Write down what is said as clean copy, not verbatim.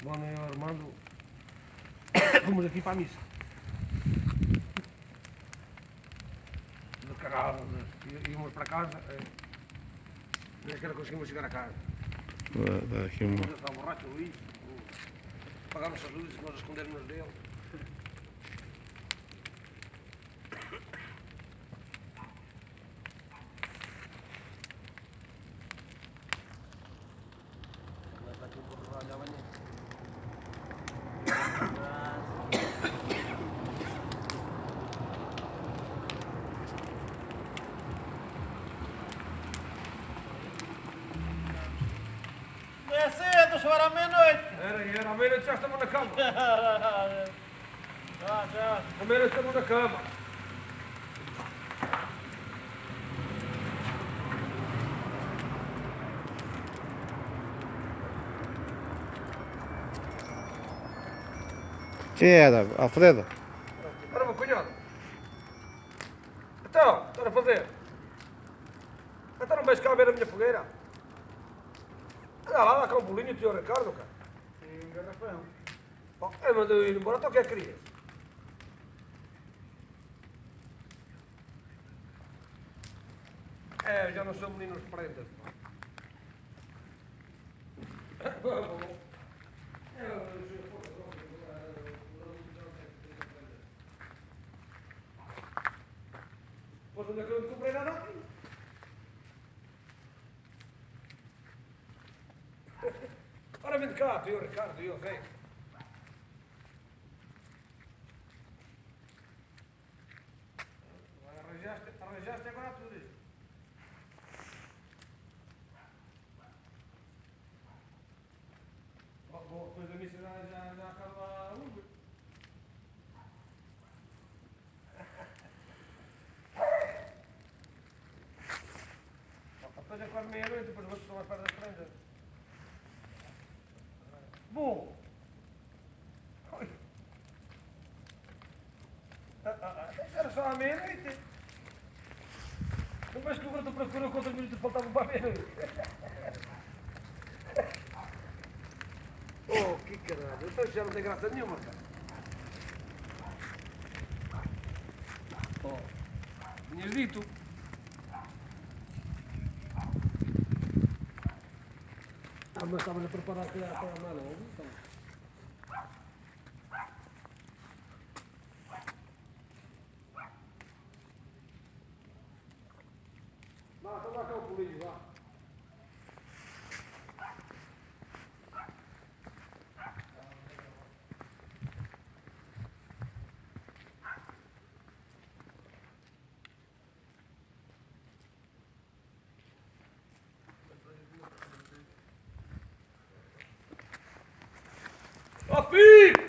Mano e o Armando fomos aqui para a missa. De carro, íamos para casa, nem sequer conseguimos chegar a casa. Dá aqui uma. Ele está borracho, o Luís, apagamos as luzes, nós escondermos dele. Ele está aqui por trabalhar amanhã. É cedo, só era meia-noite. Era, à meia-noite já estamos na cama. Já. À meia-noite estamos na cama. Quem era? Alfredo? Era o meu cunhado. Então, o que a fazer? Então não vais cá ver a minha fogueira? Anda lá, dá cá um bolinho, tio Ricardo, cara. E um garrafão. Oh, eu mandei ir embora, então o que é que querias? É, já não sou meninos prendas. Pois onde é que eu não comprei nada aqui? Ora, vem de cá, tio Ricardo, e eu venho. Arranjaste agora tudo isso. Bom, depois da missa já acaba a Uber. Depois é quase meia-noite, depois vou estar mais perto das prendas. Bom! Oi. Era só à meia-noite. Não vais que agora estou procurando quantos minutos faltavam para a meia-noite. Oh, que caralho. Então já não tem graça nenhuma, cara. Oh, tinhas dito. Ah, mas estavas a preparar para a mala, não é? Vá, então dá cá o pulinho, vá. Ó, Pico!